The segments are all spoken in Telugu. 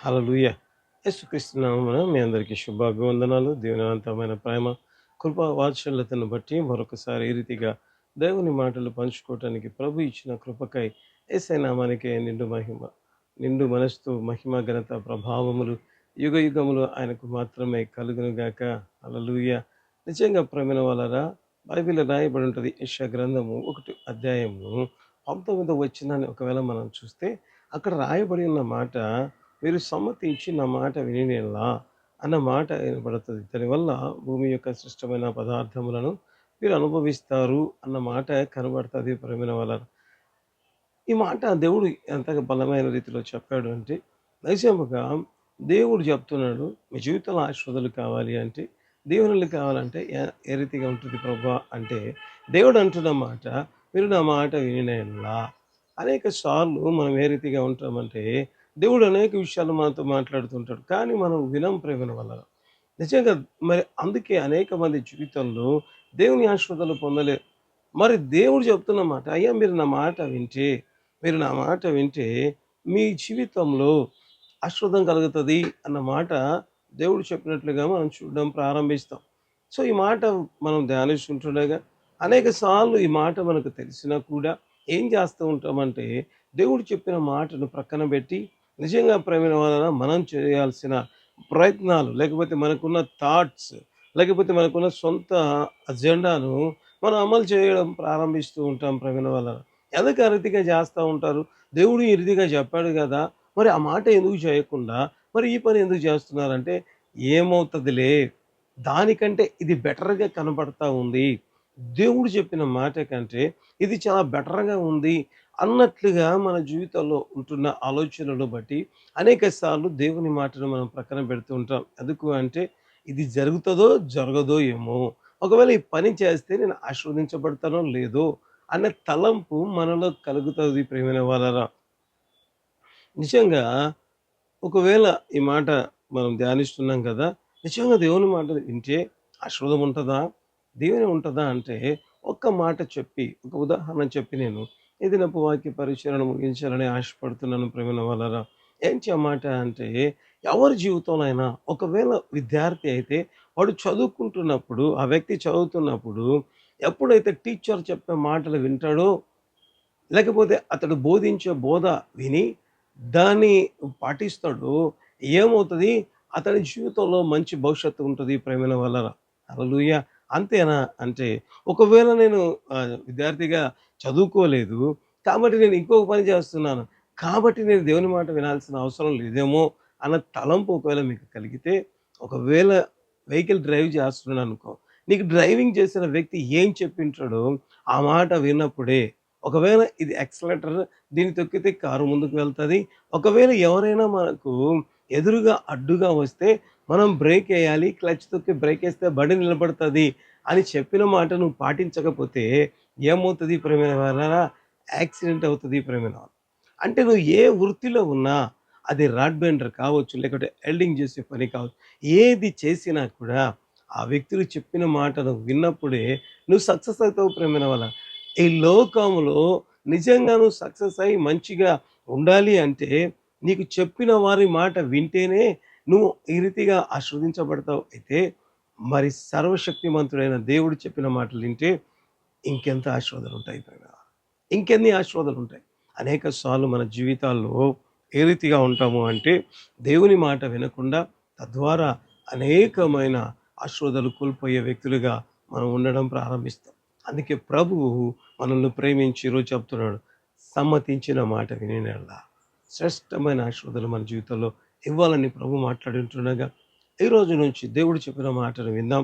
హల్లెలూయా! యేసుక్రీస్తు నామమున మీ అందరికీ శుభాభివందనాలు. దేవుని అనంతమైన ప్రేమ, కృప, వాత్సల్యతను బట్టి మరొకసారి ఈ రీతిగా దేవుని మాటలు పంచుకోవటానికి ప్రభు ఇచ్చిన కృపకై యేసయ్య నామానికే నిండు మహిమ, నిండు మనస్సు మహిమ, ఘనత, ప్రభావములు యుగయుగములు ఆయనకు మాత్రమే కలుగునుగాక. హల్లెలూయా! నిజంగా ప్రేమైన వాళ్ళరా, బైబిల్‌లో రాయబడి ఉంటది. యెషయా గ్రంథము 1 అధ్యాయము 19వ వచనాన్ని ఒకవేళ మనం చూస్తే అక్కడ రాయబడి ఉన్న మాట, మీరు సమ్మతించి నా మాట వినినెడల అన్న మాట వినబడుతుంది. దానివల్ల భూమి యొక్క శ్రేష్టమైన పదార్థములను మీరు అనుభవిస్తారు అన్న మాట కనబడుతుంది ప్రేమైన వాళ్ళ. ఈ మాట దేవుడు ఎంత బలమైన రీతిలో చెప్పాడు అంటే, నిజముగా దేవుడు చెప్తున్నాడు, మీ జీవితంలో ఆశీర్వాదాలు కావాలి అంటే, దీవెనలు కావాలంటే ఏ రీతిగా ఉంటుంది ప్రభా అంటే, దేవుడు అంటున్న మాట, మీరు నా మాట వినినెడల. అనేక సార్లు మనం ఏ రీతిగా ఉంటామంటే, దేవుడు అనేక విషయాలు మనతో మాట్లాడుతుంటాడు. కానీ మనం వినం ప్రేమల వల్ల. నిజంగా మరి అందుకే అనేక మంది జీవితంలో దేవుని ఆశీర్వాదాలు పొందలేరు. మరి దేవుడు చెప్తున్న మాట, అయ్యా మీరు నా మాట వింటే మీ జీవితంలో ఆశీర్వాదం కలుగుతది అన్న మాట దేవుడు చెప్పినట్లుగా మనం చూడడం ప్రారంభిస్తాం. సో, ఈ మాట మనం ధ్యానిస్తుంటుండగా అనేక సార్లు ఈ మాట మనకు తెలిసినా కూడా ఏం చేస్తూ ఉంటామంటే, దేవుడు చెప్పిన మాటను ప్రక్కన పెట్టి నిజంగా ప్రేమైన వలన మనం చేయాల్సిన ప్రయత్నాలు, లేకపోతే మనకున్న థాట్స్, లేకపోతే మనకున్న సొంత అజెండాను మనం అమలు చేయడం ప్రారంభిస్తూ ఉంటాం ప్రవీణ వలన. ఎందుకు ఆ రీతిగా చేస్తా ఉంటారు? దేవుడు ఈ రీతిగా చెప్పాడు గదా! మరి ఆ మాట ఎందుకు చేయకుండా, మరి ఈ పని ఎందుకు చేస్తున్నారంటే, ఏమవుతదిలే, దానికంటే ఇది బెటర్‌గా కనబడతా ఉంది. దేవుడు చెప్పిన మాట కంటే ఇది చాలా బెటర్‌గా ఉంది అన్నట్లుగా మన జీవితంలో ఉంటున్న ఆలోచనలను బట్టి అనేక సార్లు దేవుని మాటను మనం ప్రక్కన పెడుతూ ఉంటాం. ఎందుకు అంటే, ఇది జరుగుతదో, జరగదో ఏమో! ఒకవేళ ఈ పని చేస్తే నేను ఆశీర్వదించబడతానో లేదో అన్న తలంపు మనలో కలుగుతది ప్రియమైన వాళ్ళరా. నిజంగా ఒకవేళ ఈ మాట మనం ధ్యానిస్తున్నాం కదా! నిజంగా దేవుని మాటలు వింటే ఆశీర్వాదం ఉంటదా? దీవెన ఉంటదా? అంటే ఒక్క మాట చెప్పి, ఒక ఉదాహరణ చెప్పి నేను ఈ దినపు వాక్య పరిచయను ముగించాలని ఆశపడుతున్నాను ప్రియమైన వాళ్ళరా. ఏంటి ఆ మాట అంటే, ఎవరి జీవితంలో ఒకవేళ విద్యార్థి అయితే వాడు చదువుకుంటున్నప్పుడు, ఆ వ్యక్తి చదువుతున్నప్పుడు ఎప్పుడైతే టీచర్ చెప్పే మాటలు వింటాడో, లేకపోతే అతడు బోధించే బోధ విని దాన్ని పాటిస్తాడో, ఏమవుతది? అతని జీవితంలో మంచి భవిష్యత్తు ఉంటది ప్రేమైన వలన. హల్లెలూయా! అంతేనా? అంటే ఒకవేళ నేను విద్యార్థిగా చదువుకోలేదు, కాబట్టి నేను ఇంకొక పని చేస్తున్నాను, కాబట్టి నేను దేవుని మాట వినాల్సిన అవసరం లేదేమో అన్న తలంపు ఒకవేళ మీకు కలిగితే, ఒకవేళ వెహికల్ డ్రైవ్ చేస్తున్నాననుకో, నీకు డ్రైవింగ్ చేసిన వ్యక్తి ఏం చెప్పింటాడో ఆ మాట విన్నప్పుడే, ఒకవేళ ఇది యాక్సిలరేటర్, దీన్ని తొక్కితే కారు ముందుకు వెళ్తది. ఒకవేళ ఎవరైనా మనకు ఎదురుగా అడ్డుగా వస్తే మనం బ్రేకేయాలి. క్లచ్ తొక్కి బ్రేకేస్తే బండి నిలబడతది అని చెప్పిన మాట నువ్వు పాటించకపోతే ఏమవుతది ప్రియమైన వారలారా? యాక్సిడెంట్ అవుతది ప్రియమైన వాళ్ళు. అంటే నువ్వు ఏ వృత్తిలో ఉన్నా, అది రాడ్ బెండర్ కావచ్చు, లేకపోతే ఎల్డింగ్ చేసే పని కావచ్చు. ఏది చేసినా కూడా ఆ వ్యక్తులు చెప్పిన మాట నువ్వు విన్నప్పుడే నువ్వు సక్సెస్ అవుతావు ప్రియమైన వాళ్ళ. ఈ లోకంలో నిజంగా నువ్వు సక్సెస్ అయ్యి మంచిగా ఉండాలి అంటే, నీకు చెప్పిన వారి మాట వింటేనే నువ్వు ఈ రీతిగా ఆశీర్వదించబడతావు. అయితే మరి సర్వశక్తిమంతుడైన దేవుడు చెప్పిన మాటలు వింటే ఇంకెంత ఆశీర్వాదాలుంటాయి ప్రియా. ఇంకెన్ని ఆశీర్వాదాలుంటాయి. అనేక సార్లు మన జీవితాల్లో ఏ రీతిగా ఉంటాము అంటే, దేవుని మాట వినకుండా తద్వారా అనేకమైన ఆశీర్వాదాలు కోల్పోయే వ్యక్తులుగా మనం ఉండడం ప్రారంభిస్తాం. అందుకే ప్రభువు మనల్ని ప్రేమించి ఈరోజు చెప్తున్నాడు, సమ్మతించిన మాట వినినెడల శ్రేష్టమైన ఆశీర్వాదాలు మన జీవితంలో ఇవ్వాలని ప్రభు మాట్లాడుతుండగా, ఈ రోజు నుంచి దేవుడు చెప్పిన మాటను విందాం.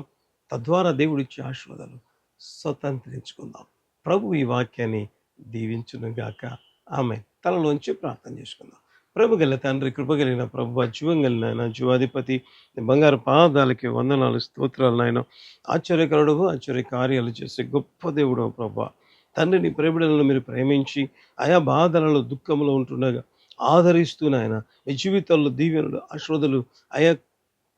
తద్వారా దేవుడిచ్చే ఆశీర్వాదాలు స్వతంత్రించుకుందాం. ప్రభు ఈ వాక్యాన్ని దీవించునుగాక. ఆమేన్. తలలోంచి ప్రార్థన చేసుకుందాం. ప్రేమగల తండ్రి, కృపగలిగిన ప్రభువా, జీవం కలిగిన నాయన, జీవాధిపతి, నీ బంగారు పాదాలకి వందనాలు, స్తోత్రాలు నాయన. ఆశ్చర్యకరుడవు, ఆశ్చర్య కార్యాలు చేసే గొప్ప దేవుడవు ప్రభా. తండ్రి, నీ ప్రేమిడలను మీరు ప్రేమించి ఆయా బాధలలో, దుఃఖంలో ఉంటుండగా ఆదరిస్తూ నాయన, మీ జీవితాల్లో దీవెనలు, ఆశీర్వాదాలు ఆయా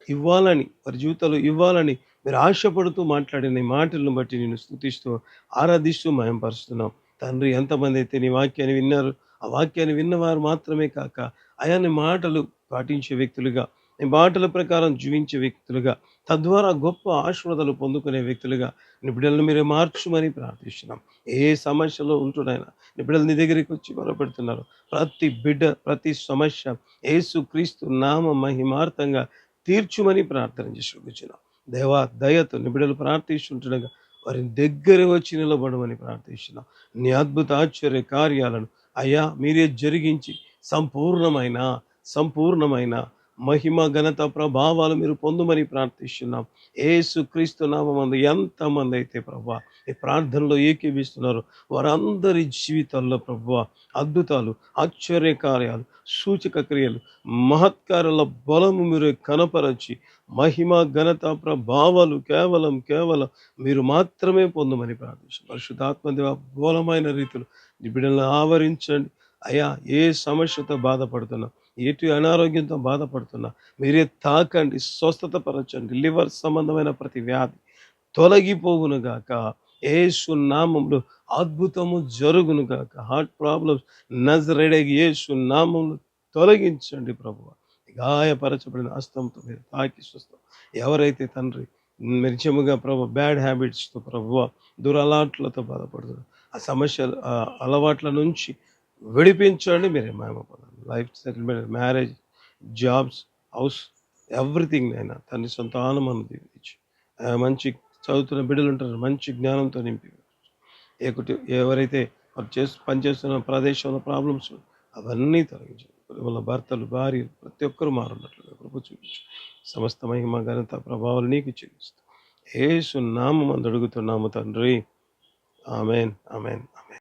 ఇవ్వాలని, వారి జీవితాల్లో ఇవ్వాలని మీరు ఆశపడుతూ మాట్లాడిన ఈ మాటలను బట్టి నేను స్తుతిస్తూ, ఆరాధిస్తూ మహిమపరుస్తున్నాం. తండ్రి, ఎంతమంది అయితే నీ వాక్యాన్ని విన్నారు, ఆ వాక్యాన్ని విన్నవారు మాత్రమే కాక, ఆయా నీ మాటలు పాటించే వ్యక్తులుగా, నీ మాటల ప్రకారం జీవించే వ్యక్తులుగా, తద్వారా గొప్ప ఆశీర్వాదాలు పొందుకునే వ్యక్తులుగా నీ బిడ్డలను మీరే మార్చుమని ప్రార్థిస్తున్నాం. ఏ సమస్యలో ఉంటున్నాయినా నీ బిడ్డలు నీ దగ్గరికి వచ్చి మొరపెడుతున్నారు. ప్రతి బిడ్డ, ప్రతి సమస్య యేసుక్రీస్తు నామ మహిమార్థంగా తీర్చుమని ప్రార్థన చేసుకొచ్చినాం. దేవా దయతో నీ బిడ్డలు ప్రార్థిస్తుండగా వారి దగ్గర వచ్చి నిలబడమని ప్రార్థిస్తున్నాం. నీ అద్భుత ఆశ్చర్య కార్యాలను అయ్యా మీరే జరిగించి సంపూర్ణమైన సంపూర్ణమైన మహిమ ఘనత ప్రభావాలు మీరు పొందుమని ప్రార్థిస్తున్నాం. యేసుక్రీస్తు నామమందు ఎంతమంది అయితే ప్రభువా ఈ ప్రార్థనలో ఏకీభిస్తున్నారో వారందరి జీవితాల్లో ప్రభువా అద్భుతాలు, ఆశ్చర్య కార్యాలు, సూచక క్రియలు, మహత్కారాల బలము మీరు కనపరచి మహిమ ఘనత ప్రభావాలు కేవలం కేవలం మీరు మాత్రమే పొందమని ప్రార్థిస్తున్నాం. పరిశుద్ధాత్మదేవ బోలమైన రీతిలో నీ బిడ్డలను ఆవరించండి. అయ్యా ఏ సమస్యతో బాధపడుతున్నా, ఎటు అనారోగ్యంతో బాధపడుతున్నా మీరే తాకండి, స్వస్థత పరచండి. లివర్ సంబంధమైన ప్రతి వ్యాధి తొలగిపోవును గాక. యేసు నామములో అద్భుతము జరుగును గాక. హార్ట్ ప్రాబ్లమ్స్ నజరేయుడైన యేసు నామములో తొలగించండి ప్రభువా. గాయపరచబడిన హస్తంతో మీరు తాకి స్వస్థం. ఎవరైతే తండ్రి నిజముగా ప్రభు బ్యాడ్ హ్యాబిట్స్తో ప్రభువా దురలవాట్లతో బాధపడుతున్నారు, ఆ సమస్యలు ఆ అలవాట్ల నుంచి విడిపించండి. మీరే మహిమ పొందండి. Life settlement, marriage, jobs, house, everything అయినా తండ్రి సంతానం దీవించి మంచి చదువుతున్న బిడ్డలు ఉంటారు, మంచి జ్ఞానంతో నింపి ఎవరైతే వారు పనిచేస్తున్న ప్రదేశంలో ప్రాబ్లమ్స్ అవన్నీ తొలగించండి. వాళ్ళ భర్తలు, భార్యలు ప్రతి ఒక్కరు మారున్నట్లుగా కృప చూపించు. సమస్త మహిమ ఘనత ప్రభావాలు నీకు చెల్లిస్తూ యేసు నామమందు అడుగుతున్నాము తండ్రి. Amen, amen.